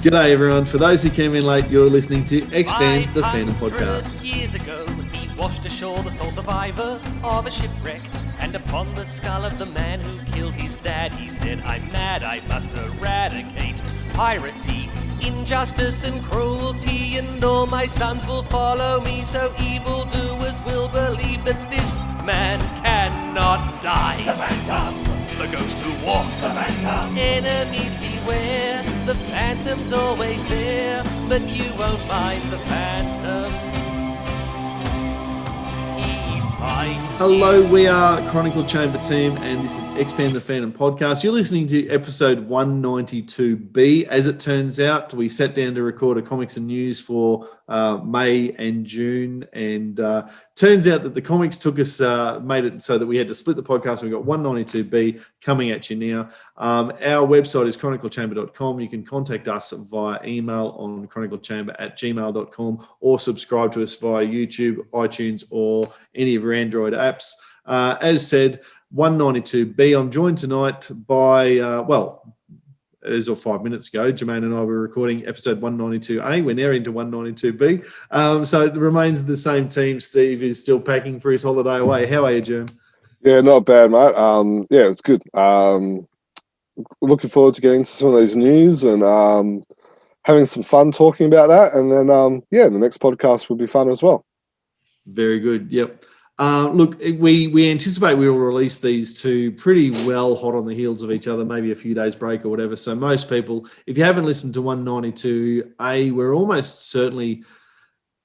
G'day everyone. For those who came in late, you're listening to Expand the Fandom Podcast. Years ago, he washed ashore the sole survivor of a shipwreck, and upon the skull of the man who killed his dad, he said, "I'm mad, I must eradicate piracy, injustice and cruelty, and all my sons will follow me, so evildoers will believe that this man cannot die." The Phantom, the ghost who walks. The Phantom, enemies beware. The Phantom's always there, but you won't find the Phantom. He finds Hello, you. we are Chronicle Chamber team, and this is Expand the Fandom Podcast. You're listening to episode 192B. As it turns out, we sat down to record a comics and news for May and June, and turns out that the comics took us, made it so that we had to split the podcast. We've got 192B coming at you now. Our website is chroniclechamber.com. You can contact us via email on chroniclechamber@gmail.com or subscribe to us via YouTube, iTunes, or any of your Android apps. As said, 192B. I'm joined tonight by, as of 5 minutes ago, Jermayn and I were recording episode 192A. We're now into 192B. So it remains the same team. Steve is still packing for his holiday away. How are you, Jerm? Yeah, not bad, mate. Yeah, it's good. Looking forward to getting into some of these news and having some fun talking about that. And then, the next podcast will be fun as well. Very good. Yep. Look, we anticipate we will release these two pretty well hot on the heels of each other, maybe a few days break or whatever. So most people, if you haven't listened to 192A, we're almost certainly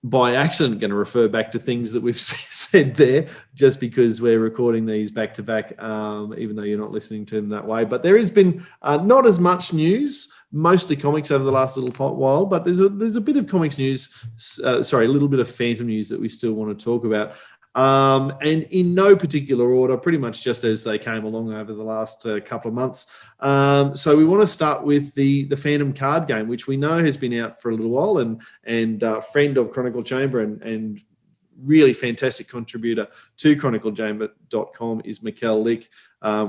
by accident going to refer back to things that we've said there, just because we're recording these back to back, even though you're not listening to them that way. But there has been not as much news, mostly comics over the last little while, but there's a bit of comics news, a little bit of Phantom news that we still want to talk about. And in no particular order, pretty much just as they came along over the last couple of months. So we want to start with the Phantom Card Game, which we know has been out for a little while, and friend of Chronicle Chamber and really fantastic contributor to chroniclechamber.com is Mikkel Lick.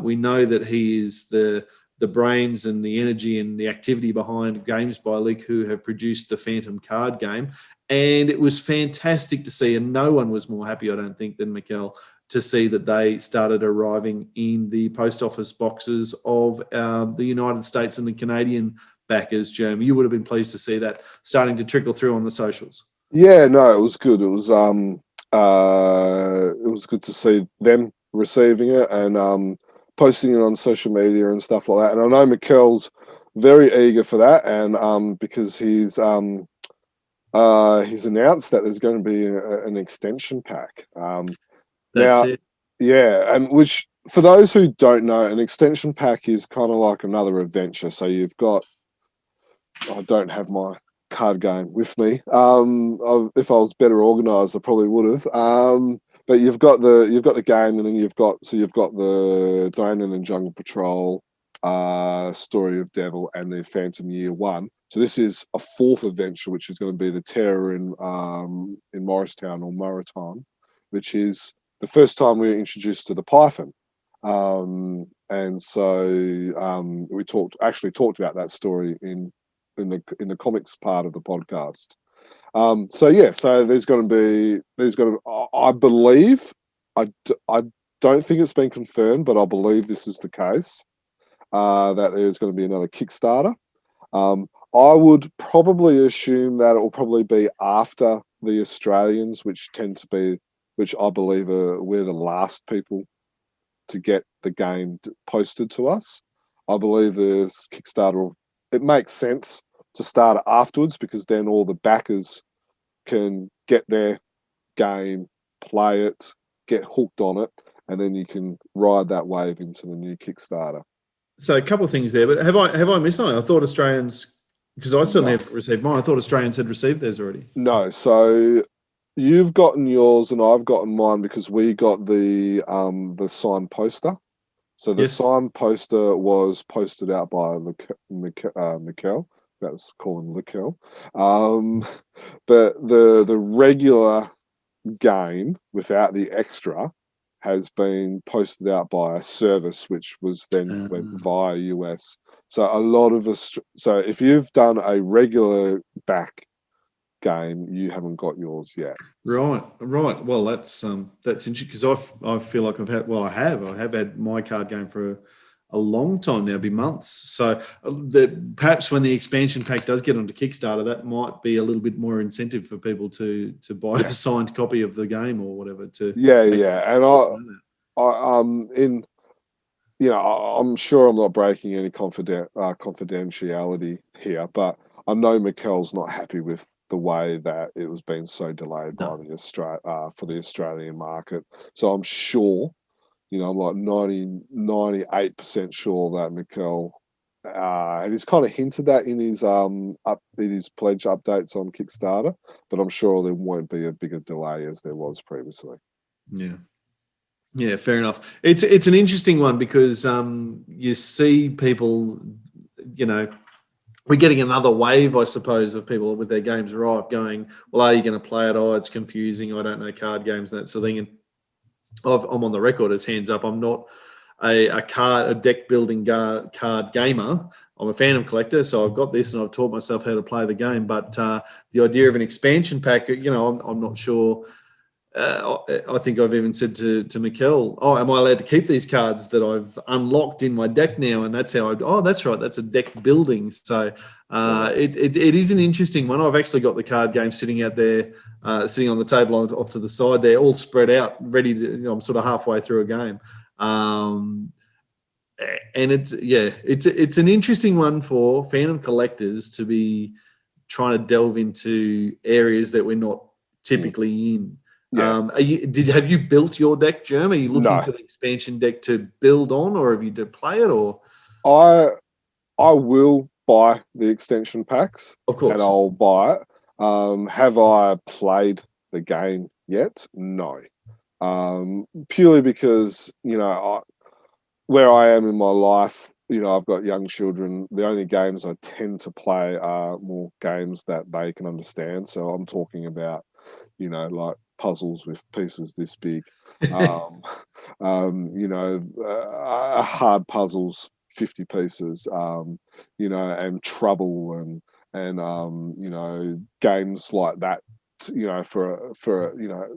We know that he is the brains and the energy and the activity behind Games by Lick, who have produced the Phantom Card Game. And it was fantastic to see, and no one was more happy, I don't think, than Mikkel, to see that they started arriving in the post office boxes of the United States and the Canadian backers, Jeremy. You would have been pleased to see that starting to trickle through on the socials. Yeah, no, it was good. It was good to see them receiving it and posting it on social media and stuff like that. And I know Mikkel's very eager for that, and because he's announced that there's going to be an extension pack. That's it. Yeah, and which, for those who don't know, an extension pack is kind of like another adventure. So you've got, I don't have my card game with me. If I was better organised, I probably would have. But you've got the game, and then you've got the Diana and Jungle Patrol, Story of Devil, and the Phantom Year One. So this is a fourth adventure, which is going to be the Terror in Morristown or Maritime, which is the first time we were introduced to the Python. And so we talked about that story in the comics part of the podcast. So there's going to I believe, I don't think it's been confirmed, but I believe this is the case, that there's going to be another Kickstarter. I would probably assume that it will probably be after the Australians, which I believe we're the last people to get the game posted to us. I believe the Kickstarter, it makes sense to start it afterwards, because then all the backers can get their game, play it, get hooked on it, and then you can ride that wave into the new Kickstarter. So a couple of things there, but have I missed something? I thought Australians, because I certainly haven't received mine. I thought Australians had received theirs already. No, so you've gotten yours and I've gotten mine because we got the signed poster. So the signed poster was posted out by Mikkel. That's called Mikkel. But the regular game without the extra has been posted out by a service, which was then went via US. So a lot of us. So if you've done a regular back game, you haven't got yours yet. Right. Well, that's interesting because I feel like I have had my card game for a long time now, be months. So perhaps when the expansion pack does get onto Kickstarter, that might be a little bit more incentive for people to buy a signed copy of the game or whatever. And I'm sure I'm not breaking any confidentiality here, but I know Mikkel's not happy with the way that it was being so delayed by the for the Australian market. So I'm sure, I'm like 98% sure that Mikkel, and he's kind of hinted that in his pledge updates on Kickstarter, but I'm sure there won't be a bigger delay as there was previously. Yeah, fair enough. It's an interesting one because you see people, we're getting another wave, I suppose, of people with their games arrived going, well, are you going to play it? Oh, it's confusing. I don't know card games and that sort of thing. And I'm on the record as hands up. I'm not a deck building card gamer. I'm a Phantom collector, so I've got this and I've taught myself how to play the game. But the idea of an expansion pack, I'm not sure. I think I've even said to Mikkel, oh, am I allowed to keep these cards that I've unlocked in my deck now? And that's how that's right. That's a deck building. So it is an interesting one. I've actually got the card game sitting out there, sitting on the table off to the side there, all spread out, ready to, I'm sort of halfway through a game. And it's an interesting one for Phantom collectors to be trying to delve into areas that we're not typically in. Yeah. Have you built your deck, Jerm? Are you looking for the expansion deck to build on, or have you to play it? Or I will buy the extension packs, of course, and I'll buy it. Have I played the game yet? No, purely because where I am in my life, I've got young children. The only games I tend to play are more games that they can understand. So I'm talking about, like puzzles with pieces this big, hard puzzles, 50 pieces, and trouble and games like that, for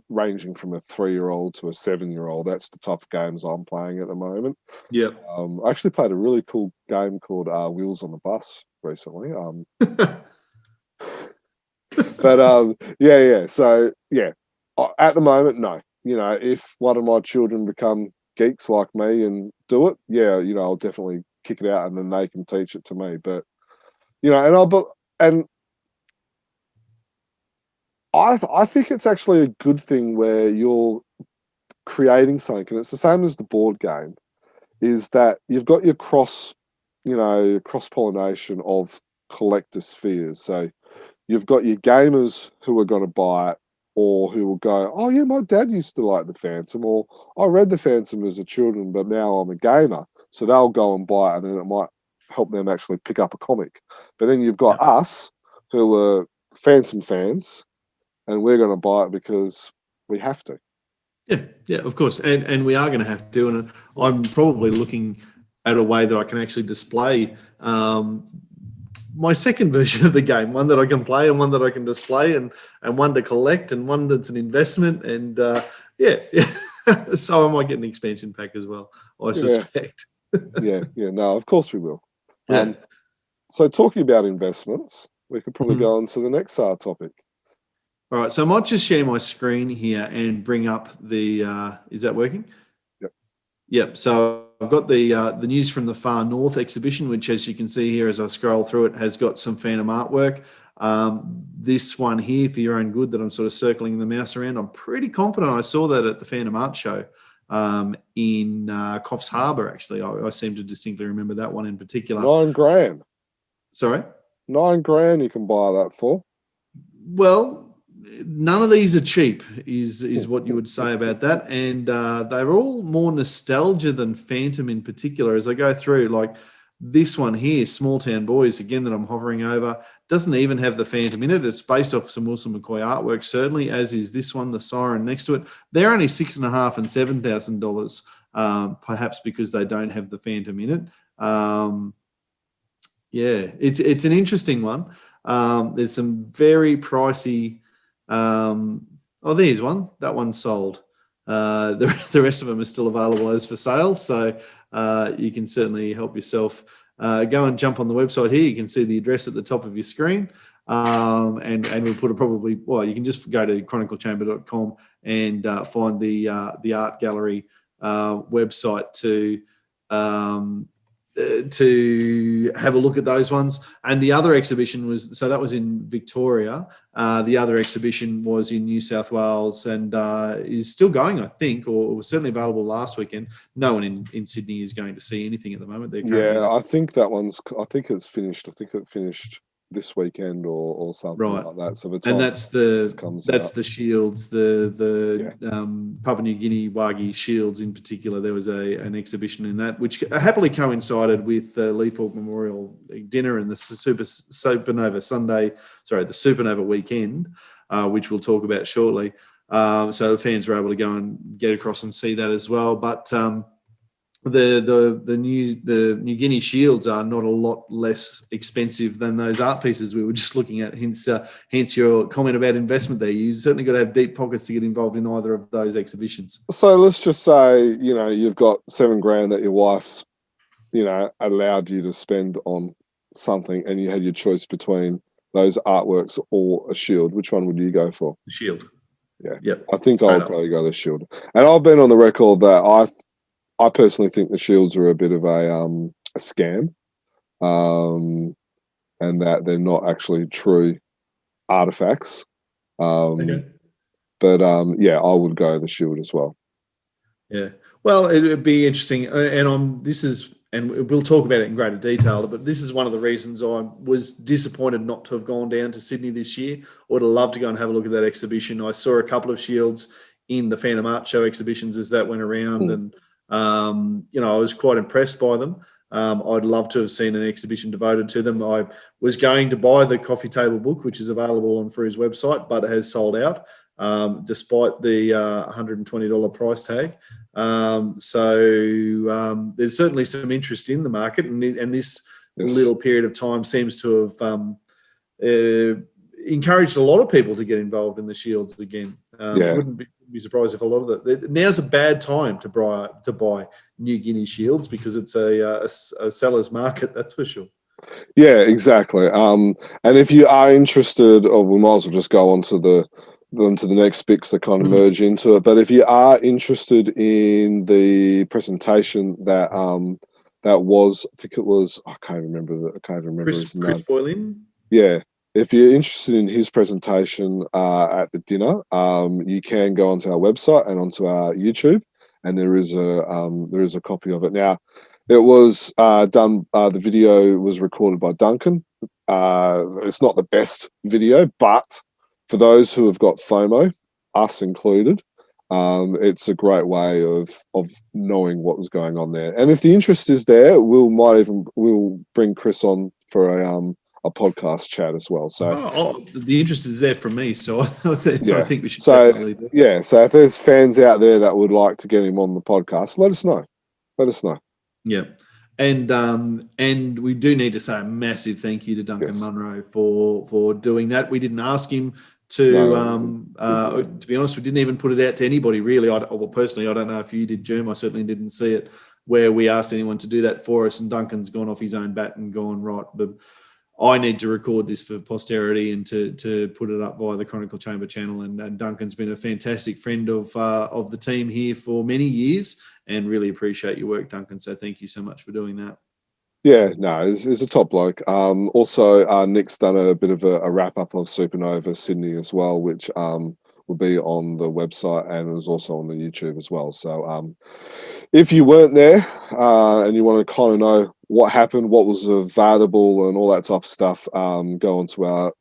ranging from a 3-year-old to a 7-year-old. That's the type of games I'm playing at the moment. Yeah. I actually played a really cool game called Wheels on the Bus recently. But So at the moment, no. If one of my children become geeks like me and do it, I'll definitely kick it out and then they can teach it to me. But I think it's actually a good thing where you're creating something, and it's the same as the board game, is that you've got your cross-pollination of collector spheres. So you've got your gamers who are going to buy it, or who will go, oh yeah, my dad used to like the Phantom, or I read the Phantom as a children, but now I'm a gamer. So they'll go and buy it, and then it might help them actually pick up a comic. But then you've got us who are Phantom fans, and we're going to buy it because we have to. Yeah, of course. And we are going to have to. And I'm probably looking at a way that I can actually display my second version of the game, one that I can play and one that I can display, and one to collect and one that's an investment. And so I might get an expansion pack as well, I suspect. No, of course we will. Yeah. So talking about investments, we could probably go on to the next topic. All right, so I might just share my screen here and bring up the, is that working? Yep, so I've got the News from the Far North exhibition, which, as you can see here as I scroll through it, has got some Phantom artwork. This one here, for your own good, that I'm sort of circling the mouse around, I'm pretty confident I saw that at the Phantom Art Show in Coffs Harbour, actually. I seem to distinctly remember that one in particular. $9,000. Sorry? $9,000 you can buy that for. Well, none of these are cheap, is what you would say about that. And they're all more nostalgia than Phantom in particular. As I go through, like this one here, Small Town Boys, again, that I'm hovering over, doesn't even have the Phantom in it. It's based off some Wilson McCoy artwork, certainly, as is this one, the Siren next to it. They're only $6,500 and $7,000, perhaps because they don't have the Phantom in it. It's an interesting one. There's some very pricey. There's one. That one's sold. The rest of them are still available as for sale. So you can certainly help yourself. Go and jump on the website here. You can see the address at the top of your screen. And we'll put you can just go to chroniclechamber.com and find the art gallery website to have a look at those ones. And the other exhibition that was in Victoria. The other exhibition was in New South Wales and is still going, I think, or was certainly available last weekend. No one in Sydney is going to see anything at the moment. I think it's finished. I think it finished this weekend or something like that. So that's the shields, the Papua New Guinea Wagi shields in particular. There was an exhibition in that, which happily coincided with the Lee Falk Memorial Dinner and the Supanova the Supanova weekend, which we'll talk about shortly. So fans were able to go and get across and see that as well. But the New Guinea shields are not a lot less expensive than those art pieces we were just looking at. Hence your comment about investment there. You certainly got to have deep pockets to get involved in either of those exhibitions. So let's just say, you've got $7,000 that your wife's, allowed you to spend on something, and you had your choice between those artworks or a shield. Which one would you go for? The shield. Yeah. Yep. I think I would probably go the shield. And I've been on the record that I personally think the shields are a bit of a scam, and that they're not actually true artifacts. Okay. But I would go the shield as well. Yeah. Well, it would be interesting, and we'll talk about it in greater detail, but this is one of the reasons I was disappointed not to have gone down to Sydney this year. I would have loved to go and have a look at that exhibition. I saw a couple of shields in the Phantom Art Show exhibitions as that went around, and I was quite impressed by them. I'd love to have seen an exhibition devoted to them. I was going to buy the coffee table book, which is available on Fru's website, but it has sold out, despite the $120 price tag. So there's certainly some interest in the market, and this little period of time seems to have encouraged a lot of people to get involved in the shields again. Wouldn't be surprised if a lot of now's a bad time to buy New Guinea shields, because it's a seller's market, that's for sure. Yeah, exactly. And if you are interested, or we might as well just go on to the next bits that kind of merge into it. But if you are interested in the presentation that was, I think it was, I can't remember his name. Chris Boylan. Yeah. If you're interested in his presentation at the dinner, you can go onto our website and onto our YouTube, and there is a copy of it. Now, it was done. The video was recorded by Duncan. It's not the best video, but for those who have got FOMO, us included, it's a great way of knowing what was going on there. And if the interest is there, we'll bring Chris on for a podcast chat as well. So the interest is there from me, so I think we should definitely do. Yeah, so if there's fans out there that would like to get him on the podcast, let us know. Yeah. And we do need to say a massive thank you to Duncan Munro for doing that. We didn't ask him to be honest, we didn't even put it out to anybody really. Personally, I don't know if you did, Jerm. I certainly didn't see it where we asked anyone to do that for us, and Duncan's gone off his own bat and gone, right, but I need to record this for posterity and to put it up via the Chronicle Chamber channel. And Duncan's been a fantastic friend of the team here for many years, and really appreciate your work, Duncan. So thank you so much for doing that. Yeah, no, he's a top bloke. Also, Nick's done a bit of a wrap-up of Supanova Sydney as well, which will be on the website, and it was also on the YouTube as well. So if you weren't there and you want to kind of know what happened, what was available and all that type of stuff, go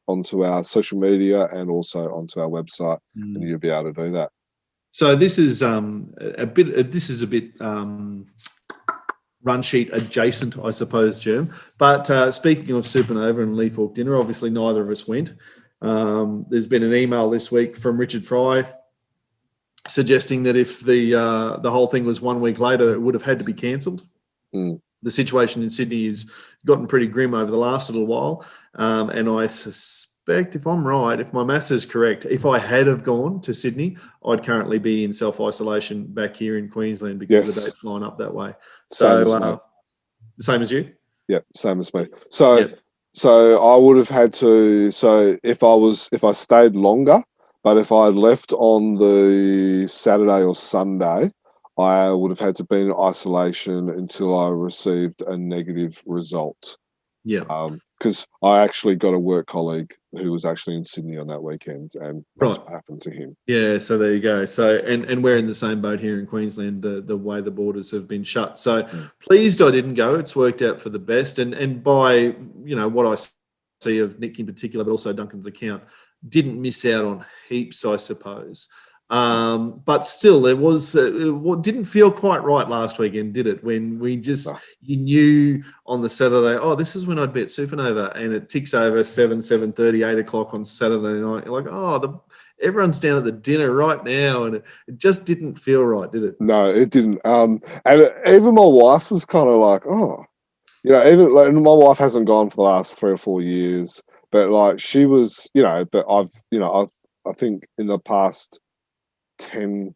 onto our social media and also onto our website, and you'll be able to do that. So this is a bit run sheet adjacent, I suppose, Germ. But speaking of Supanova and Lee Falk dinner, obviously neither of us went. There's been an email this week from Richard Fry suggesting that if the whole thing was 1 week later, it would have had to be cancelled. The situation in Sydney has gotten pretty grim over the last little while, and I suspect, if I'm right, if my maths is correct, if I had have gone to Sydney, I'd currently be in self-isolation back here in Queensland because the dates line up that way. So, same as you? Yep, same as me. So, Yep. so I would have had to. So if I stayed longer, but if I had left on the Saturday or Sunday, I would have had to be in isolation until I received a negative result. Yeah. Because I actually got a work colleague who was actually in Sydney on that weekend, and that's what happened to him. Yeah, so there you go. So and we're in the same boat here in Queensland, the way the borders have been shut. So pleased I didn't go. It's worked out for the best. And by, what I see of Nick in particular, but also Duncan's account, didn't miss out on heaps, I suppose. But still, there was what didn't feel quite right last weekend, did it? When we you knew on the Saturday, this is when I'd bet Supanova, and it ticks over 7:30, 8 o'clock on Saturday night. You're like, everyone's down at the dinner right now, and it just didn't feel right, did it? No, it didn't. And even my wife was kind of like, even my wife hasn't gone for the last 3 or 4 years, but like she was, but I think in the past 10,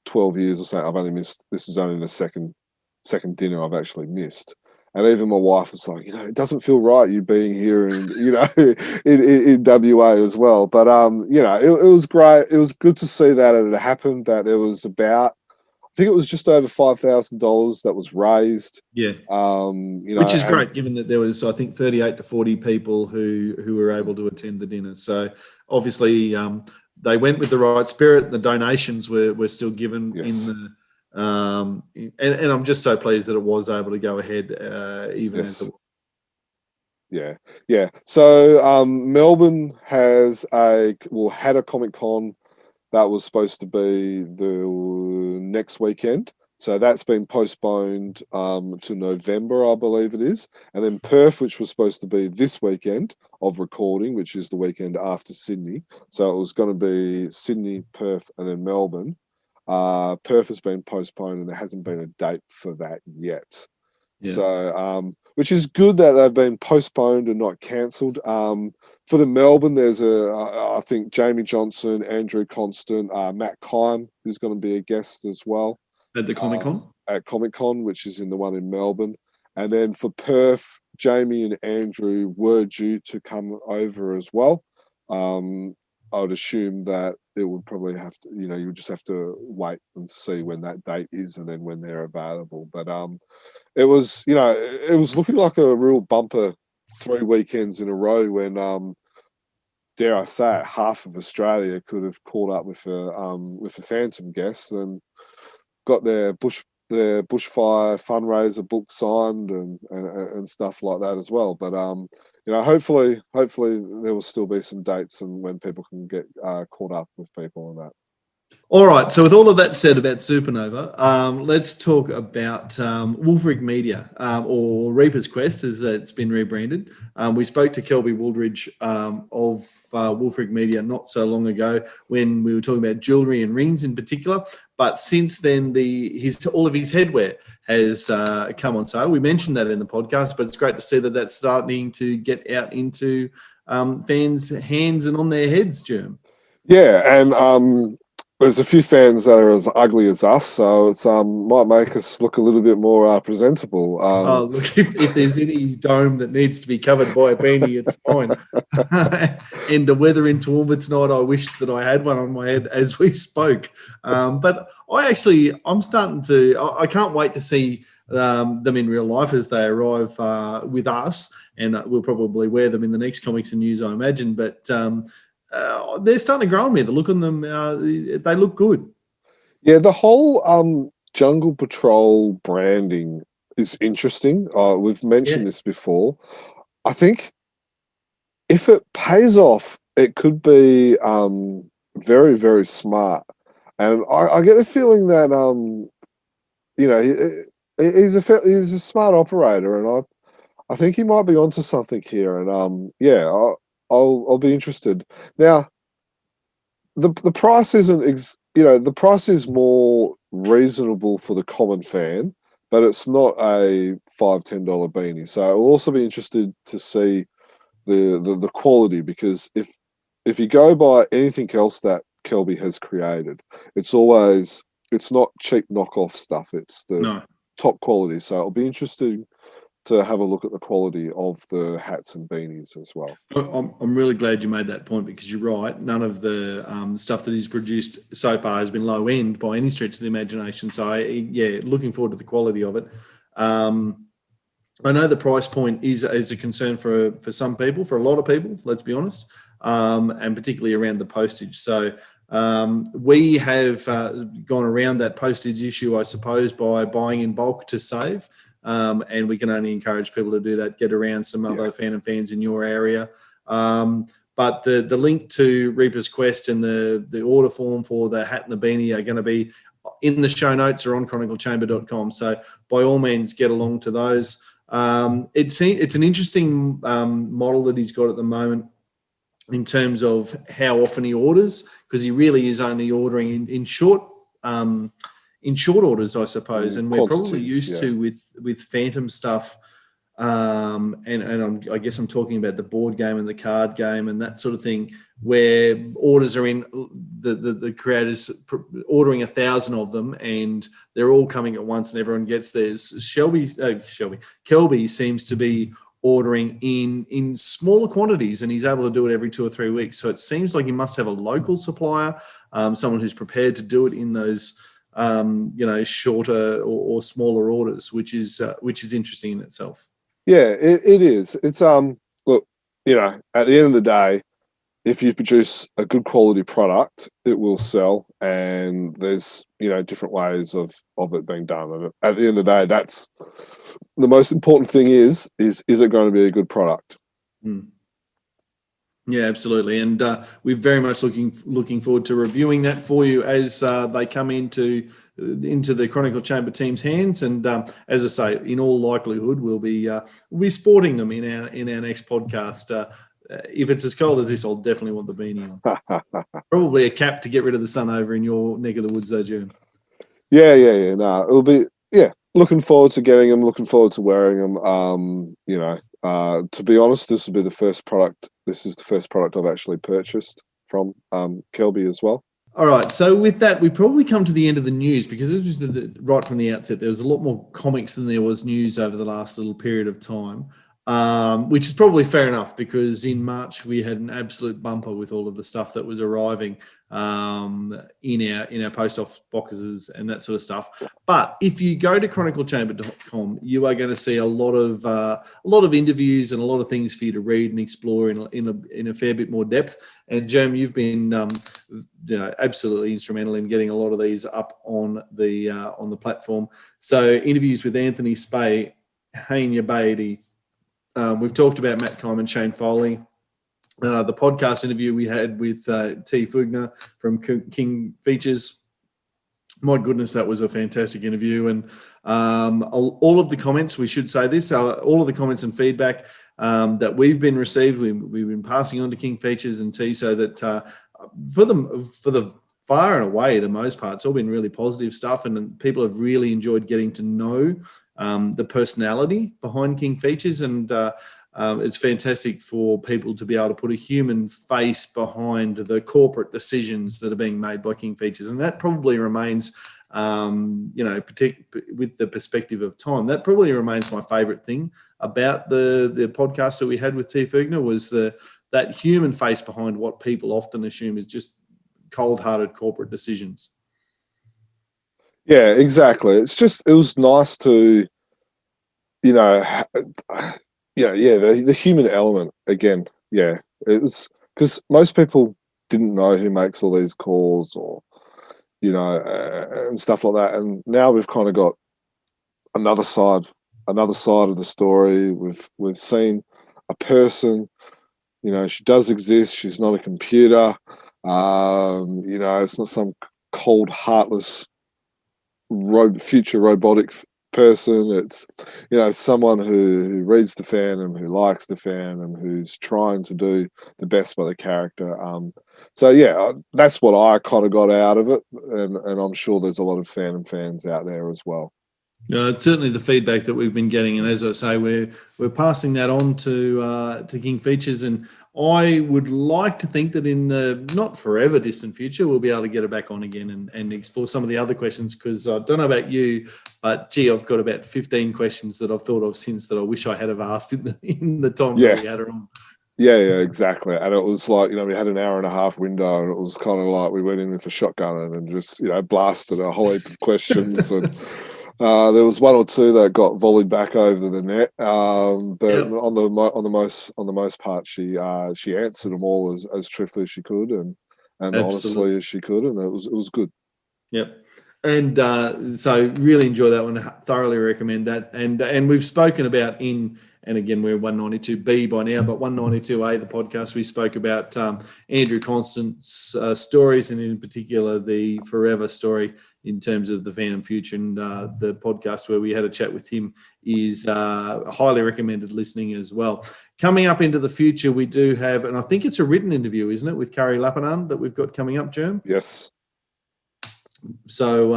12 years or so, I've only missed. This is only the second dinner I've actually missed, and even my wife was like, it doesn't feel right you being here and in WA as well. But it was great. It was good to see that it had happened. That there was I think it was just over $5,000 that was raised. Yeah, which is great, given that there was, I think, 38 to 40 people who were able to attend the dinner. So obviously, they went with the right spirit. The donations were still given in the, and I'm just so pleased that it was able to go ahead even as it was. Yeah. So Melbourne had a Comic Con that was supposed to be the next weekend. So that's been postponed to November, I believe it is. And then Perth, which was supposed to be this weekend of recording, which is the weekend after Sydney. So it was going to be Sydney, Perth, and then Melbourne. Perth has been postponed, and there hasn't been a date for that yet. Yeah. So, which is good that they've been postponed and not cancelled. For the Melbourne, there's I think Jamie Johnson, Andrew Constant, Matt Kime, who's going to be a guest as well. At the Comic Con? At Comic Con, which is in the one in Melbourne. And then for Perth, Jamie and Andrew were due to come over as well. I would assume that it would probably have to, you would just have to wait and see when that date is and then when they're available. But it was, it was looking like a real bumper 3 weekends in a row when, dare I say it, half of Australia could have caught up with a phantom guest and got their bushfire fundraiser book signed and stuff like that as well. But hopefully there will still be some dates and when people can get caught up with people on that. All right. So with all of that said about Supanova, let's talk about Wulfric Media or Reaper's Quest, as it's been rebranded. We spoke to Kelby Wooldridge of Wulfric Media not so long ago when we were talking about jewellery and rings in particular. But since then, all of his headwear has come on sale. We mentioned that in the podcast, but it's great to see that that's starting to get out into fans' hands and on their heads, Germ. Yeah, and there's a few fans that are as ugly as us, so it might make us look a little bit more presentable. Look, if there's any dome that needs to be covered by a beanie, it's mine. And the weather in Toowoomba tonight, I wish that I had one on my head as we spoke. But I'm starting to, I can't wait to see them in real life as they arrive with us, and we'll probably wear them in the next Comics and News, I imagine. But they're starting to grow on me. The look on them, they look good. Yeah, the whole Jungle Patrol branding is interesting. We've mentioned this before. I think if it pays off, it could be very, very smart. And I get the feeling that, he's a smart operator, and I think he might be onto something here. And yeah, I'll be interested. Now, the price isn't the price is more reasonable for the common fan, but it's not a $5-10 beanie. So I'll also be interested to see the quality, because if you go by anything else that Kelby has created, it's not cheap knockoff stuff. It's the top quality. So it'll be interesting to have a look at the quality of the hats and beanies as well. I'm really glad you made that point, because you're right. None of the stuff that he's produced so far has been low end by any stretch of the imagination. So looking forward to the quality of it. I know the price point is a concern for some people, for a lot of people, let's be honest, and particularly around the postage. So we have gone around that postage issue, I suppose, by buying in bulk to save. And we can only encourage people to do that, get around some other fans in your area. But the link to Reaper's Quest and the order form for the hat and the beanie are going to be in the show notes or on chroniclechamber.com. So by all means, get along to those. It's an interesting model that he's got at the moment in terms of how often he orders, because he really is only ordering in short orders, I suppose, and we're probably used to with Phantom stuff, and I guess I'm talking about the board game and the card game and that sort of thing, where orders are in the creators ordering 1,000 of them, and they're all coming at once, and everyone gets theirs. Kelby seems to be ordering in smaller quantities, and he's able to do it every 2 or 3 weeks. So it seems like he must have a local supplier, someone who's prepared to do it in those shorter or smaller orders, which is interesting in itself. Yeah, it is. It's look, at the end of the day, if you produce a good quality product, it will sell, and there's different ways of it being done. And at the end of the day, that's the most important thing. Is it going to be a good product? Yeah, absolutely, and we're very much looking forward to reviewing that for you as they come into the Chronicle Chamber team's hands. And as I say, in all likelihood, we'll be sporting them in our next podcast. If it's as cold as this, I'll definitely want the beanie on. Probably a cap to get rid of the sun over in your neck of the woods, though, Jim. Yeah. No, it'll be looking forward to getting them. Looking forward to wearing them. To be honest, this will be the first product. This is the first product I've actually purchased from Kelby as well. All right. So with that, we probably come to the end of the news, because this was right from the outset. There was a lot more comics than there was news over the last little period of time, which is probably fair enough, because in March we had an absolute bumper with all of the stuff that was arriving in our post office boxes and that sort of stuff. But if you go to chroniclechamber.com, you are going to see a lot of interviews and a lot of things for you to read and explore in a fair bit more depth. And Jerm, you've been absolutely instrumental in getting a lot of these up on the platform. So interviews with Anthony Spey, Hania Beatty. We've talked about Matt Kyman, Shane Foley. The podcast interview we had with T. Fugner from King Features. My goodness, that was a fantastic interview. And all of the comments, we should say this, all of the comments and feedback that we've been received, we've been passing on to King Features and T, so that for the far and away, the most part, it's all been really positive stuff, and people have really enjoyed getting to know the personality behind King Features, and it's fantastic for people to be able to put a human face behind the corporate decisions that are being made by King Features. And that probably remains, with the perspective of time, that probably remains my favourite thing about the podcast that we had with T. Fugner, was that human face behind what people often assume is just cold-hearted corporate decisions. Yeah, exactly. It was nice to, the human element again. Yeah, it was, because most people didn't know who makes all these calls, or and stuff like that. And now we've kind of got another side of the story. We've seen a person. She does exist. She's not a computer. It's not some cold, heartless future robotic person. It's, you know, someone who reads the fandom, who likes the fandom, who's trying to do the best by the character. So yeah, that's what I kind of got out of it, and I'm sure there's a lot of fandom fans out there as well. It's certainly the feedback that we've been getting, and as I say, we're passing that on to King Features, and I would like to think that in the not forever distant future, we'll be able to get it back on again and explore some of the other questions, because I don't know about you, but gee, I've got about 15 questions that I've thought of since that I wish I had have asked in the time that we had her on. Yeah, exactly. And it was like, you know, we had an hour and a half window, and it was kind of like we went in with a shotgun and just, you know, blasted a whole heap of questions. And there was one or two that got volleyed back over the net, but on the most part, she answered them all as truthfully as she could, and honestly as she could, and it was good. Yep. And so really enjoy that one. Thoroughly recommend that. And we've spoken about and again, we're 192B by now, but 192A, the podcast, we spoke about Andrew Constant's stories, and in particular the Forever story in terms of the fandom future. And the podcast where we had a chat with him is highly recommended listening as well. Coming up into the future, we do have, and I think it's a written interview, isn't it, with Kari Lapanan that we've got coming up, Germ? Yes. So,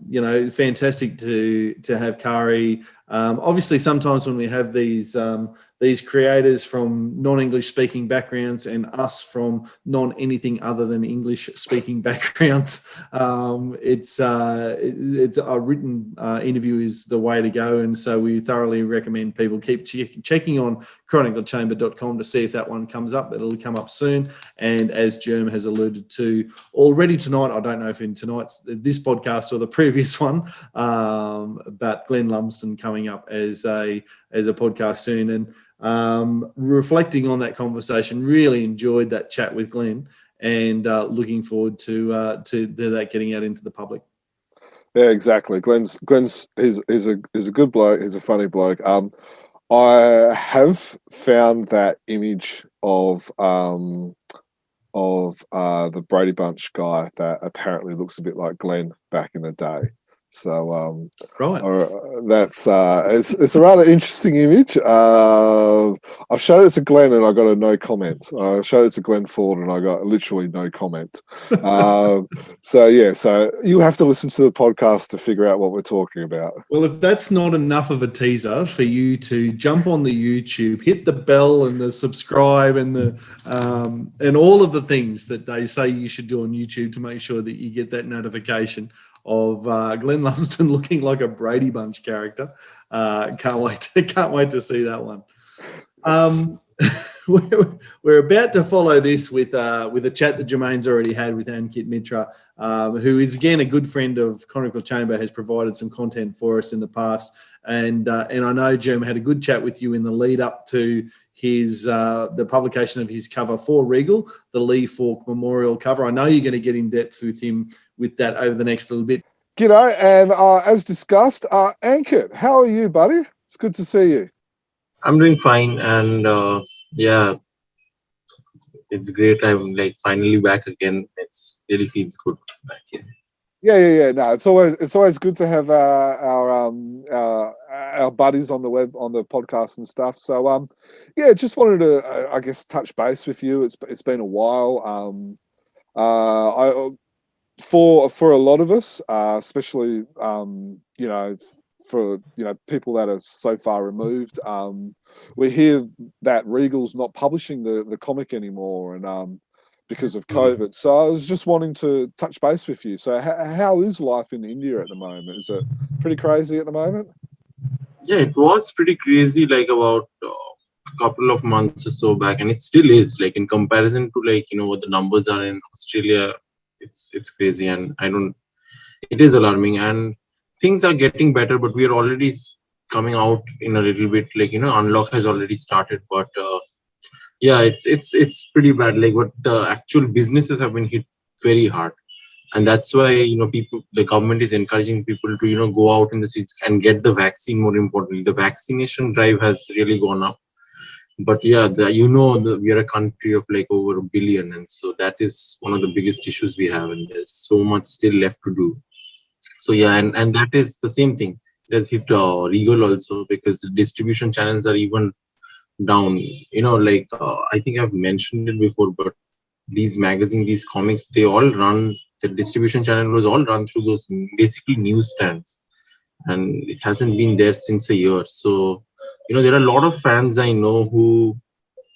you know, fantastic to have Kari. Obviously, sometimes when we have these creators from non-English speaking backgrounds and us from non-anything other than English speaking backgrounds, it's a written interview is the way to go. And so we thoroughly recommend people keep checking on chroniclechamber.com to see if that one comes up. It'll come up soon. And as Germ has alluded to already tonight, I don't know if in this podcast or the previous one, but Glenn LUMSDEN coming up as a podcast soon. And reflecting on that conversation, really enjoyed that chat with Glenn, and looking forward to that getting out into the public. Yeah, exactly. Glenn's is a good bloke. He's a funny bloke. I have found that image of the Brady Bunch guy that apparently looks a bit like Glenn back in the day. So right, that's it's a rather interesting image. I've showed it to Glenn and I got a no comment. I showed it to Glenn Ford and I got literally no comment. So you have to listen to the podcast to figure out what we're talking about. Well, if that's not enough of a teaser for you to jump on the YouTube, hit the bell and the subscribe and the and all of the things that they say you should do on YouTube to make sure that you get that notification of Glenn LUMSDEN looking like a Brady Bunch character. Can't wait to see that one. We're about to follow this with a chat that Jermaine's already had with Ankit Mitra, who is again a good friend of Chronicle Chamber, has provided some content for us in the past, and I know Jerm had a good chat with you in the lead up to his the publication of his cover for Regal, the Lee Falk Memorial cover. I know you're going to get in depth with him with that over the next little bit. G'day, and as discussed, Ankit, how are you, buddy? It's good to see you. I'm doing fine, and yeah, it's great. I'm like finally back again. It's really feels good back here. Yeah. No, it's always good to have our buddies on the web, on the podcast and stuff. So yeah, just wanted to I guess touch base with you. It's been a while. For a lot of us, especially for people that are so far removed, we hear that Regal's not publishing the comic anymore, and because of COVID. So I was just wanting to touch base with you. So how is life in India at the moment? Is it pretty crazy at the moment? Yeah, it was pretty crazy like about a couple of months or so back, and it still is, like in comparison to like what the numbers are in Australia. It's crazy, and it is alarming, and things are getting better, but we are already coming out in a little bit, like unlock has already started, but yeah, it's pretty bad. Like what the actual businesses have been hit very hard, and that's why the government is encouraging people to go out in the streets and get the vaccine. More importantly, the vaccination drive has really gone up. But yeah, we are a country of like over 1 billion, and so that is one of the biggest issues we have, and there's so much still left to do. So yeah, and that is the same thing. it has hit Regal also, because the distribution channels are even down. I think I've mentioned it before, but these magazines, these comics, they all run. The distribution channel was all run through those basically newsstands, and it hasn't been there since a year. So there are a lot of fans I know who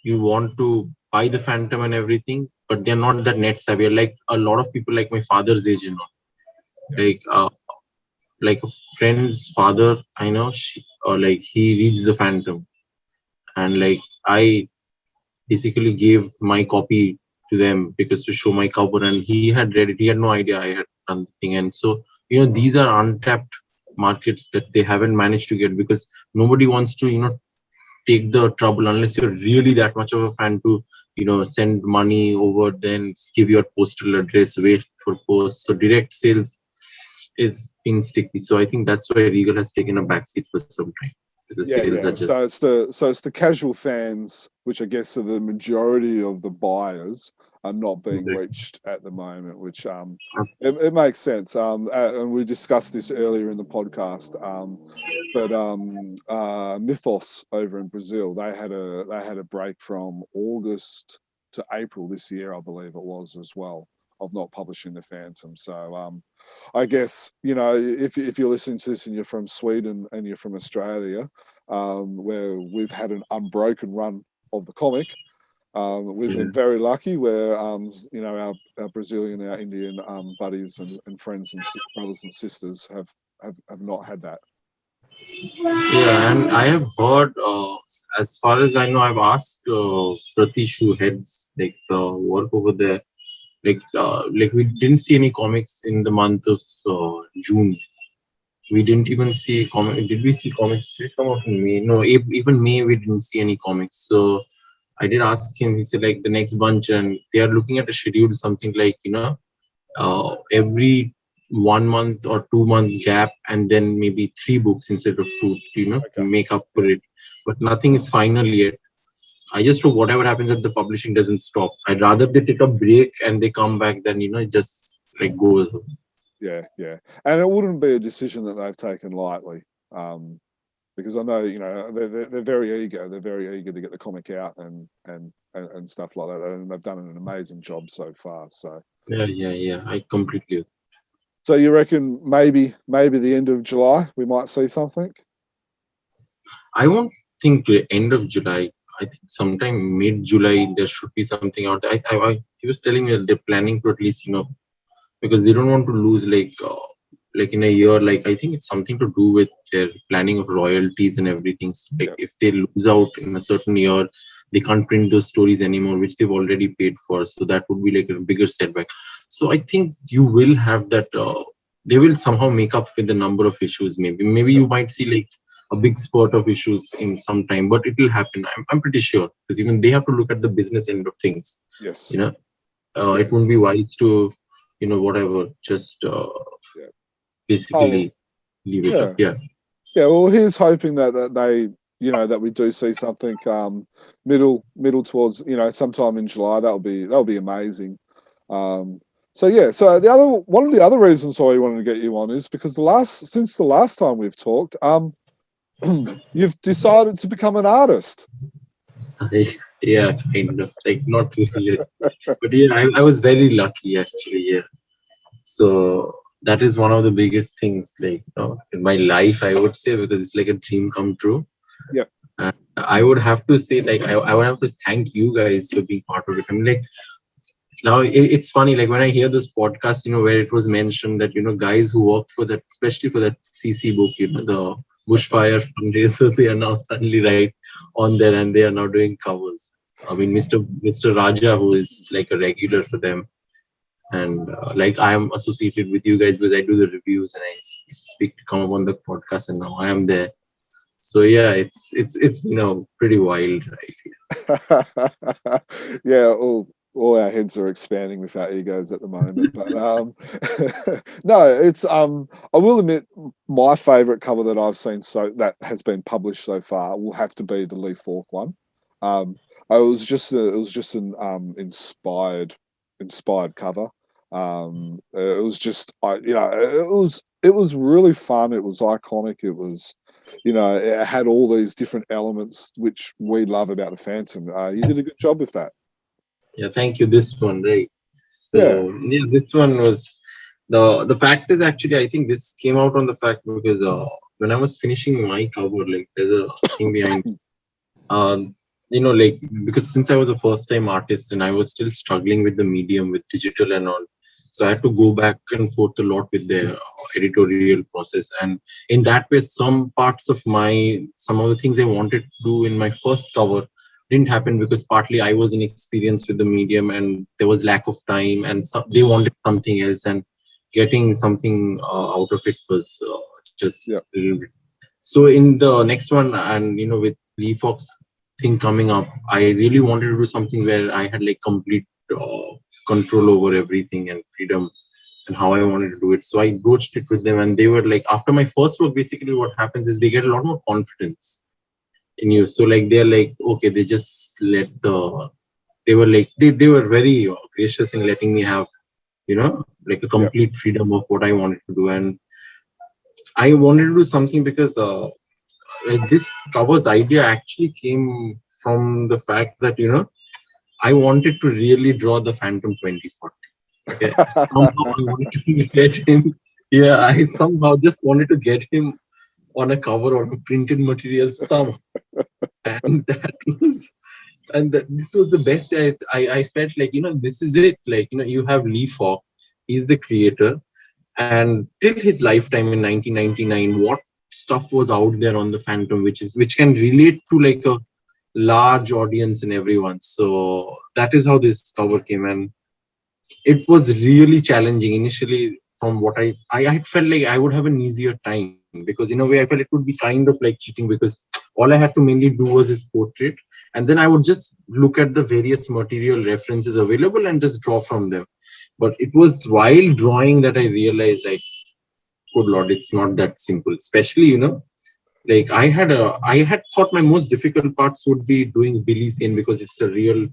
you want to buy the Phantom and everything, but they're not that net savvy. Like a lot of people, like my father's age, like a friend's father I know, he reads the Phantom, and like I basically gave my copy to them because to show my cover, and he had read it. He had no idea I had done the thing. And so these are untapped markets that they haven't managed to get, because nobody wants to take the trouble, unless you're really that much of a fan, to send money over, then give your postal address, wait for post. So direct sales is being sticky. So I think that's why Regal has taken a backseat for some time. So it's the casual fans, which I guess are the majority of the buyers, are not being reached at the moment, which it makes sense. And we discussed this earlier in the podcast. But Mythos over in Brazil, they had a break from August to April this year, I believe it was, as well, of not publishing the Phantom. So I guess if you're listening to this and you're from Sweden and you're from Australia, where we've had an unbroken run of the comic, we've been very lucky where our Brazilian, our Indian buddies and friends and brothers and sisters have not had that. Yeah, and I have heard, as far as I know, I've asked Pratish, who heads like the work over there, like we didn't see any comics in the month of June. We didn't even see comics. Did we see comics? Did it come out in May? No, even May we didn't see any comics. So I did ask him. He said like the next bunch, and they are looking at a schedule, something like every 1 month or 2 month gap, and then maybe 3 books instead of 2. To make up for it. But nothing is final yet. I just hope whatever happens that the publishing doesn't stop. I'd rather they take a break and they come back than just like go. Yeah, and it wouldn't be a decision that they've taken lightly, because I know they're very eager. They're very eager to get the comic out and stuff like that, and they've done an amazing job so far. So yeah, I completely agree. So you reckon maybe the end of July we might see something? I won't think the end of July. I think sometime mid-July there should be something out there. He was telling me that they're planning to at least because they don't want to lose like in a year. Like I think it's something to do with their planning of royalties and everything. So if they lose out in a certain year, they can't print those stories anymore, which they've already paid for. So that would be like a bigger setback. So I think you will have that. They will somehow make up with the number of issues. Maybe you might see like a big spurt of issues in some time, but it will happen. I'm pretty sure, because even they have to look at the business end of things. Yes. It wouldn't be wise to whatever, just basically leave it up. Yeah. Well, here's hoping that they that we do see something middle towards sometime in July. That'll be amazing. So one of the other reasons why we wanted to get you on is because since the last time we've talked, you've decided to become an artist. Yeah, kind of, like not really, but yeah, I was very lucky actually. Yeah, so that is one of the biggest things like in my life, I would say, because it's like a dream come true. Yeah, and I would have to say like I would have to thank you guys for being part of it. I mean, like now it's funny, like when I hear this podcast, where it was mentioned that guys who work for that, especially for that CC book, the Bushfire fundraiser, they are now suddenly right on there, and they are now doing covers. I mean, Mr. Raja, who is like a regular for them, and like I am associated with you guys because I do the reviews and I come up on the podcast, and now I am there. So yeah, it's pretty wild, right? Yeah, all our heads are expanding with our egos at the moment, but no, it's I will admit my favorite cover that I've seen that has been published so far will have to be the Lee Falk one. It was just an inspired cover. It was just, it was really fun. It was iconic. It was, it had all these different elements which we love about the Phantom. You did a good job with that. Yeah, thank you. This one, right? So yeah, this one was the fact is actually I think this came out on the fact because when I was finishing my cover, like there's a thing behind, like because since I was a first time artist and I was still struggling with the medium with digital and all, so I had to go back and forth a lot with the editorial process, and in that way, some of the things I wanted to do in my first cover didn't happen because partly I was inexperienced with the medium and there was lack of time, and they wanted something else, and getting something out of it was just a little bit. So in the next one, and with Lee Fox thing coming up, I really wanted to do something where I had like complete control over everything and freedom and how I wanted to do it. So I broached it with them, and they were like, after my first work, basically what happens is they get a lot more confidence in you. So like they're like, okay, they just they were very gracious in letting me have like a complete freedom of what I wanted to do. And I wanted to do something because this cover's idea actually came from the fact that I wanted to really draw the Phantom 2040. Okay, somehow I wanted to get him. Yeah, I somehow just wanted to get him on a cover or a printed material somehow, and this was the best. I felt like this is it. Like you have Lee Falk, he's the creator, and till his lifetime in 1999, what stuff was out there on the Phantom, which can relate to like a large audience and everyone. So that is how this cover came, and it was really challenging initially. From what I had felt like I would have an easier time, because in a way I felt it would be kind of like cheating, because all I had to mainly do was his portrait, and then I would just look at the various material references available and just draw from them. But it was while drawing that I realized, like, good Lord, it's not that simple. Especially, like I had thought my most difficult parts would be doing Billy Zane, because it's a real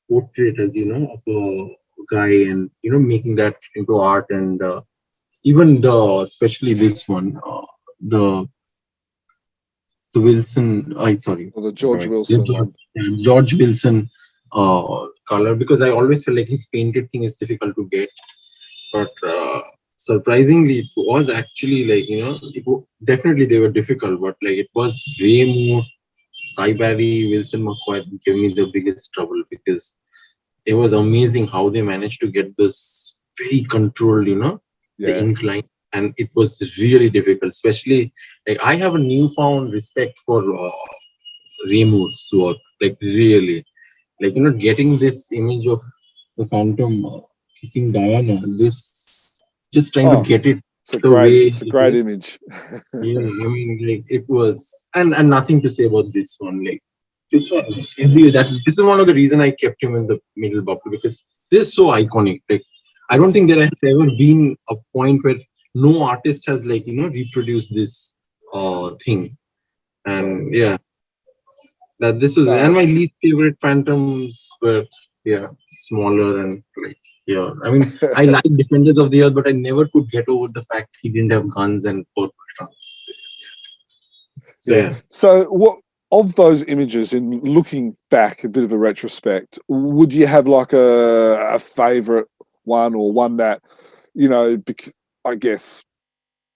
portrait, as of a guy, and making that into art, and even especially this one, the Wilson, the George Wilson one. George Wilson color, because I always feel like his painted thing is difficult to get, but surprisingly it was actually like definitely they were difficult, but like it was Ray Moore, Cy Barry, Wilson McCoy gave me the biggest trouble, because it was amazing how they managed to get this very controlled, the ink line, and it was really difficult. Especially like I have a newfound respect for Ray Moore's work, like really, like getting this image of the Phantom kissing Diana, this just trying to get it. It's a great image. Yeah, I mean, like it was, and nothing to say about this one. Like this one, this is one of the reason I kept him in the middle bubble, because this is so iconic. Like I don't think there has ever been a point where no artist has like reproduced this thing, and that this was. And my least favorite Phantoms were smaller and like I mean I like Defenders of the Earth, but I never could get over the fact he didn't have guns and purple trunks. So So what of those images, in looking back, a bit of a retrospect, would you have like a favorite one, or one that I guess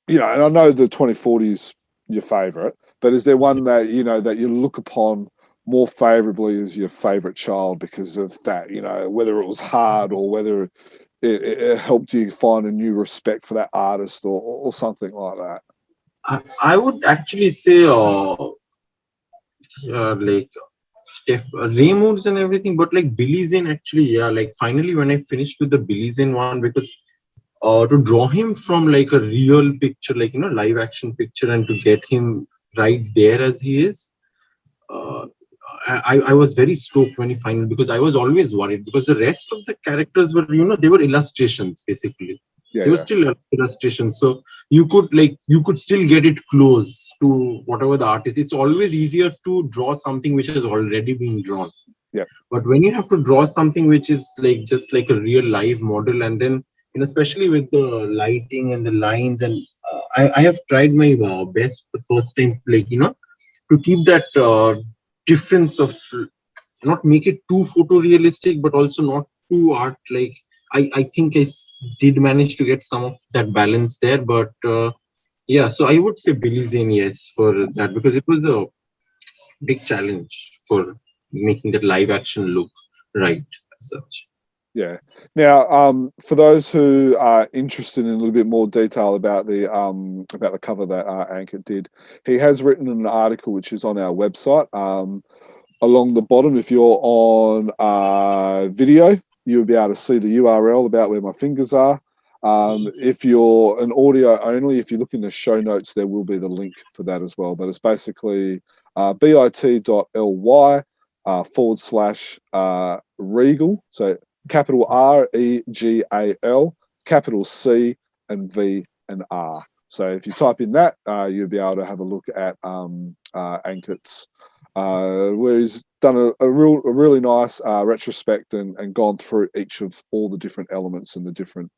and I know the 2040 is your favorite, but is there one that that you look upon more favorably as your favorite child because of that, whether it was hard or whether it helped you find a new respect for that artist, or something like that? I would actually say like Ray Moore's and everything, but like Billy Zane actually, like finally when I finished with the Billy Zane one, because to draw him from like a real picture, like live action picture, and to get him right there as he is, I was very stoked when he finally, because I was always worried, because the rest of the characters were they were illustrations basically. They were still illustrations, so you could still get it close to whatever the artist. It's always easier to draw something which has already been drawn. But when you have to draw something which is like just like a real live model, and then especially with the lighting and the lines, and I have tried my best the first time, like to keep that difference of not make it too photorealistic, but also not too art. Like I think did manage to get some of that balance there, but yeah. So I would say Billy Zane, yes, for that, because it was a big challenge for making that live action look right as such. Yeah. Now, for those who are interested in a little bit more detail about the cover that Ankit did, he has written an article which is on our website. Along the bottom, if you're on video, you'll be able to see the URL about where my fingers are. If you're an audio only, if you look in the show notes, there will be the link for that as well. But it's basically bit.ly/Regal. So capital REGAL, capital C and V and R. So if you type in that, you'll be able to have a look at Ankit's, where he's done a really nice retrospect and gone through each of all the different elements and the different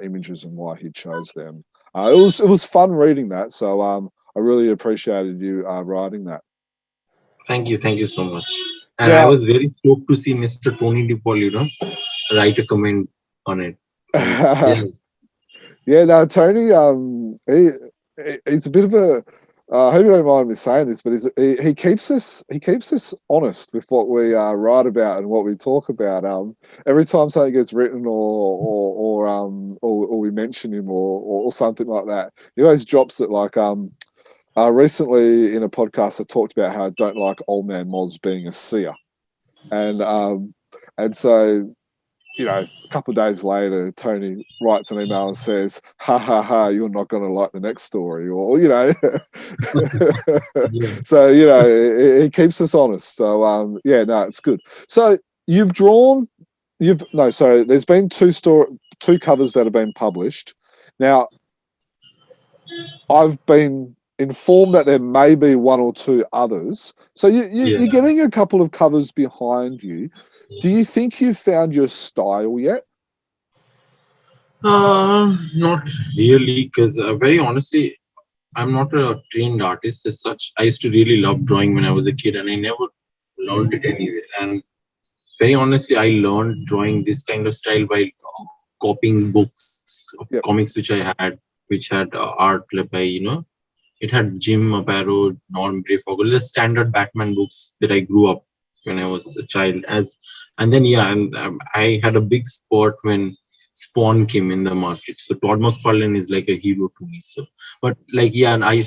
images and why he chose them. It was fun reading that, so I really appreciated you writing that. Thank you so much. And I was very stoked to see Mr. Tony DePaul, write a comment on it. Yeah, no, Tony, he's a bit of a. I hope you don't mind me saying this, but he keeps us honest with what we write about and what we talk about. Every time something gets written or we mention him or something like that, he always drops it. Like recently in a podcast, I talked about how I don't like Old Man Moz being a seer, and so. A couple of days later, Tony writes an email and says, "Ha ha ha! You're not going to like the next story," or So it keeps us honest. So it's good. So there's been two covers that have been published. Now, I've been informed that there may be one or two others. So you're getting a couple of covers behind you. Do you think you've found your style yet? Not really, because very honestly, I'm not a trained artist as such. I used to really love drawing when I was a kid, and I never learned it anyway. And very honestly, I learned drawing this kind of style by copying books of comics which had art by it had Jim Aparo, Norm Brayfogle, the standard Batman books that I grew up when I was a child. I had a big spurt when Spawn came in the market. So Todd McFarlane is like a hero to me. So, but and I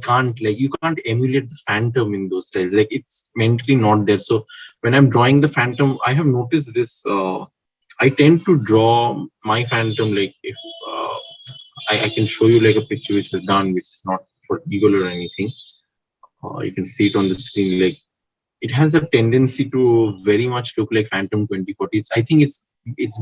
can't, you can't emulate the Phantom in those styles. Like, it's mentally not there. So when I'm drawing the Phantom, I have noticed this. I tend to draw my Phantom if I can show you a picture which was done, which is not for Eagle or anything. You can see it on the screen. It has a tendency to very much look like Phantom 2040. I think it's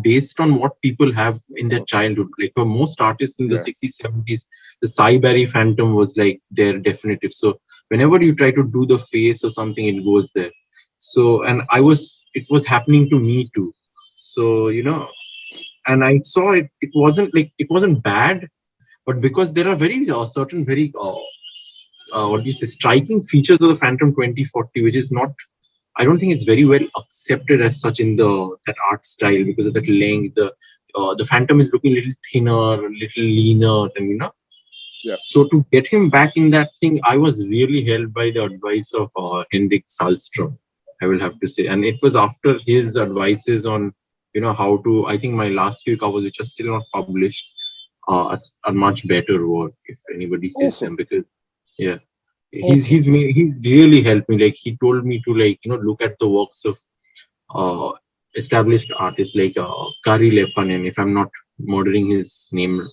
based on what people have in their childhood. For most artists in the 60s, 70s, the Cy Barry Phantom was their definitive. So whenever you try to do the face or something, it goes there. So, and it was happening to me too. So, and I saw it wasn't bad, but because there are very certain very striking features of the Phantom 2040, which is not, I don't think it's very well accepted as such in that art style, because of that length. The Phantom is looking a little thinner, a little leaner, and So to get him back in that thing, I was really helped by the advice of Henrik Sahlström, I will have to say. And it was after his advices on how to, I think my last few covers, which are still not published, are much better work if anybody sees them, because he really helped me. He told me to look at the works of established artists like Kari Leppänen, if I'm not murdering his name.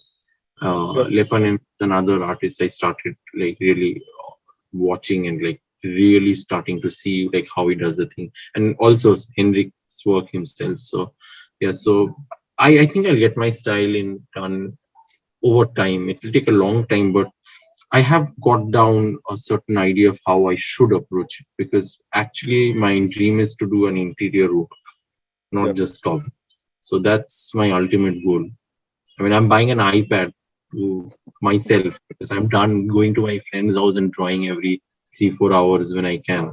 Leppänen is another artist I started really watching and really starting to see how he does the thing, and also Henrik's work himself. So so I think I'll get my style done over time. It will take a long time, but I have got down a certain idea of how I should approach it, because actually my dream is to do an interior work, not just cover. So that's my ultimate goal. I mean, I'm buying an iPad to myself because I'm done going to my friend's house and drawing every 3-4 hours when I can.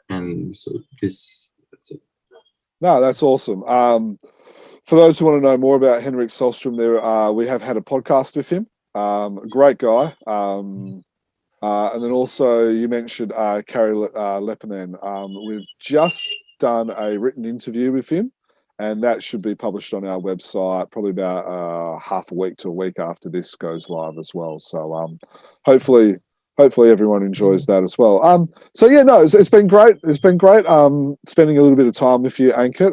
And so that's it. No, that's awesome. For those who want to know more about Henrik Solstrom, we have had a podcast with him. A great guy. And then also you mentioned Carrie Leppinen. We've just done a written interview with him, and that should be published on our website probably about half a week to a week after this goes live as well. So hopefully everyone enjoys that as well. So yeah, no, it's been great. It's been great spending a little bit of time with you, Ankit.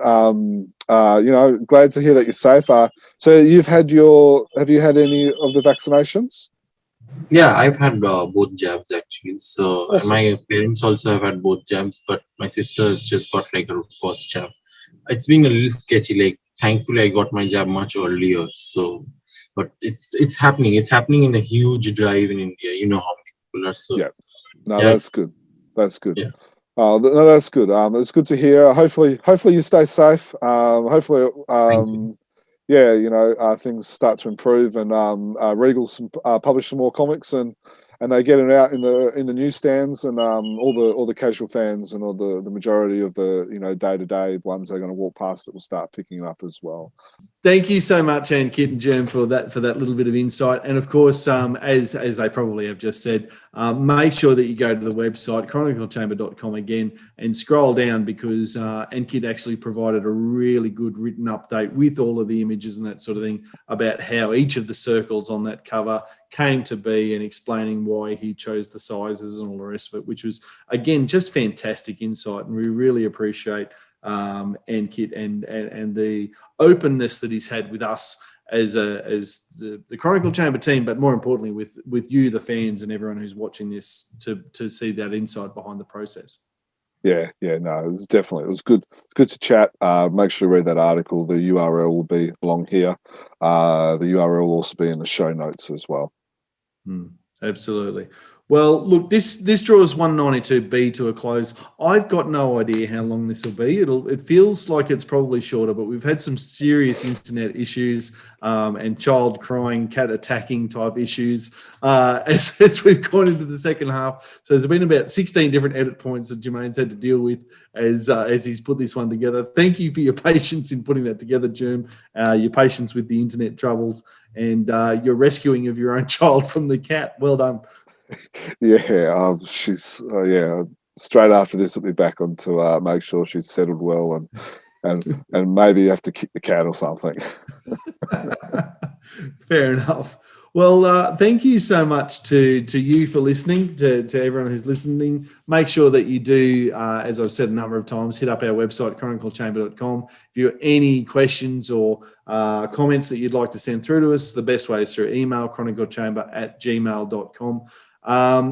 Glad to hear that you're safe. So have you had any of the vaccinations? Yeah, I've had both jabs actually. So Awesome. My parents also have had both jabs, but my sister has just got like her first jab. It's been a little sketchy. Like, thankfully, I got my jab much earlier. So, but it's happening. It's happening in a huge drive in India. You know how many people are. So Yeah. No, yeah. that's good. That's good. Yeah. No, that's good. It's good to hear. Hopefully you stay safe. Hopefully, things start to improve, and Regal publish some more comics, and they get it out in the newsstands, and all the casual fans and all the majority of the day-to-day ones that are going to walk past it will start picking it up as well. Thank you so much, Ankit and Jerm, for that little bit of insight. And of course, as they probably have just said, make sure that you go to the website, chroniclechamber.com again, and scroll down, because Ankit actually provided a really good written update with all of the images and that sort of thing about how each of the circles on that cover came to be, and explaining why he chose the sizes and all the rest of it, which was, again, just fantastic insight. And we really appreciate Ankit and the openness that he's had with us as the Chronicle Chamber team, but more importantly with you, the fans, and everyone who's watching this, to see that insight behind the process. No, it was good to chat. Make sure you read that article. The URL will be along here. The URL will also be in the show notes as well. Absolutely. Well, look, this draws 192B to a close. I've got no idea how long this will be. It feels like it's probably shorter, but we've had some serious internet issues and child crying, cat attacking type issues as we've gone into the second half. So there's been about 16 different edit points that Jermaine's had to deal with as he's put this one together. Thank you for your patience in putting that together, Jerm, your patience with the internet troubles, and your rescuing of your own child from the cat. Well done. She's straight after this, we'll be back on to make sure she's settled well, and maybe have to kick the cat or something. Fair enough. Well, thank you so much to you for listening, to everyone who's listening. Make sure that you do, as I've said a number of times, hit up our website, chroniclechamber.com. If you have any questions or comments that you'd like to send through to us, the best way is through email, chroniclechamber@gmail.com.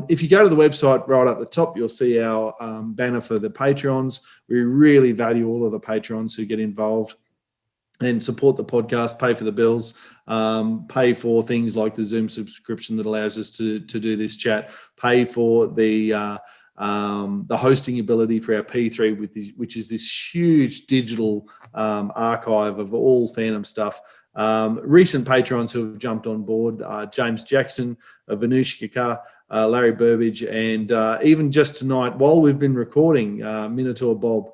If you go to the website, right at the top, you'll see our banner for the Patreons. We really value all of the patrons who get involved and support the podcast, pay for the bills, pay for things like the Zoom subscription that allows us to do this chat, pay for the hosting ability for our P3, which is this huge digital archive of all Phantom stuff. Recent patrons who have jumped on board, James Jackson, Vanush Kakar, Larry Burbage, and even just tonight, while we've been recording, Minotaur Bob,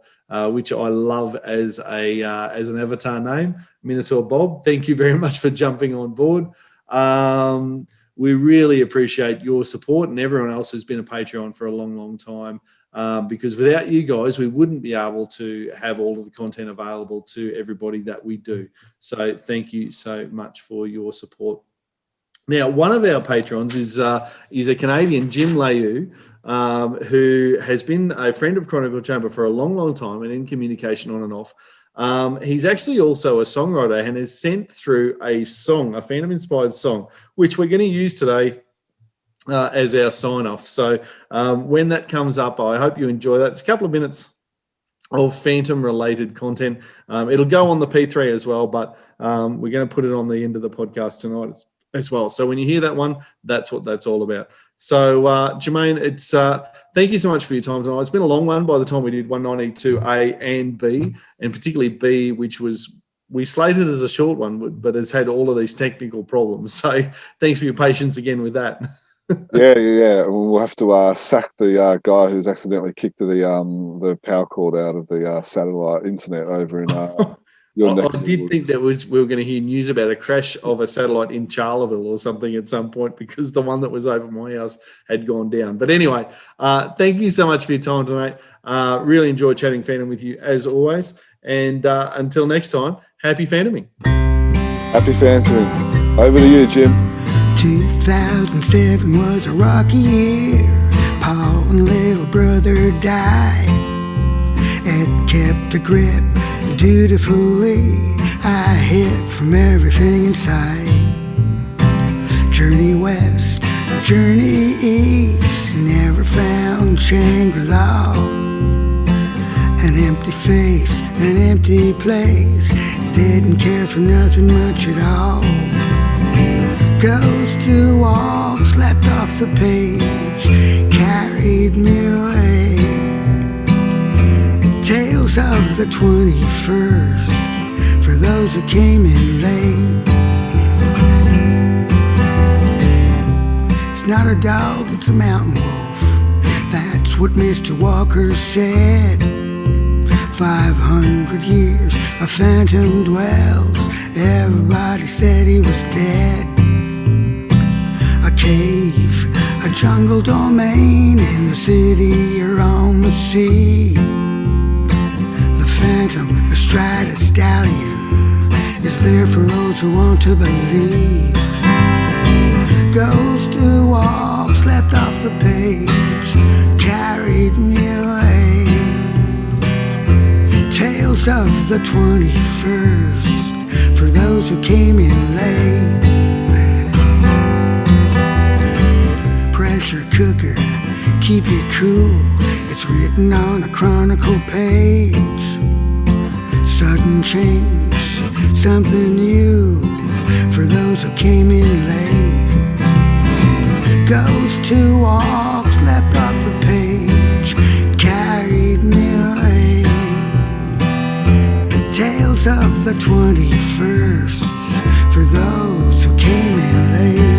which I love as an avatar name, Minotaur Bob. Thank you very much for jumping on board. We really appreciate your support, and everyone else who's been a Patreon for a long, long time, because without you guys, we wouldn't be able to have all of the content available to everybody that we do. So thank you so much for your support. Now, one of our patrons is a Canadian, Jim Layu, who has been a friend of Chronicle Chamber for a long, long time and in communication on and off. He's actually also a songwriter and has sent through a song, a Phantom-inspired song, which we're going to use today as our sign-off. So when that comes up, I hope you enjoy that. It's a couple of minutes of Phantom-related content. It'll go on the P3 as well, but we're going to put it on the end of the podcast tonight as well. So when you hear that one, that's what that's all about. So Jermaine, it's thank you so much for your time tonight. It's been a long one by the time we did 192A and B, and particularly B, which was we slated it as a short one, but has had all of these technical problems. So thanks for your patience again with that. Yeah. We'll have to sack the guy who's accidentally kicked the power cord out of the satellite internet over in your neck I of the did think woods. that we were going to hear news about a crash of a satellite in Charleville or something at some point, because the one that was over my house had gone down. But anyway, thank you so much for your time tonight. Really enjoyed chatting fandom with you as always. And until next time, happy fandoming. Happy fantoming. Over to you, Jim. 2007 was a rocky year. Paul and little brother died. It kept a grip dutifully. I hid from everything inside. Journey west, journey east, never found Shangri-La. An empty face, an empty place, didn't care for nothing much at all. Ghost who walked, slept off the page, carried me away. Tales of the 21st, for those who came in late. It's not a dog, it's a mountain wolf, that's what Mr. Walker said. 500 years a phantom dwells, everybody said he was dead. A cave, a jungle domain, in the city or on the sea. The phantom, the strided stallion, is there for those who want to believe. Ghost who walked, slept off the page, carried me away. Tales of the 21st, for those who came in late. Pressure cooker, keep it cool, it's written on a chronicle page. Sudden change, something new, for those who came in late. Ghost who walked, slept off the page, carried me away. Tales of the 21st, for those who came in late.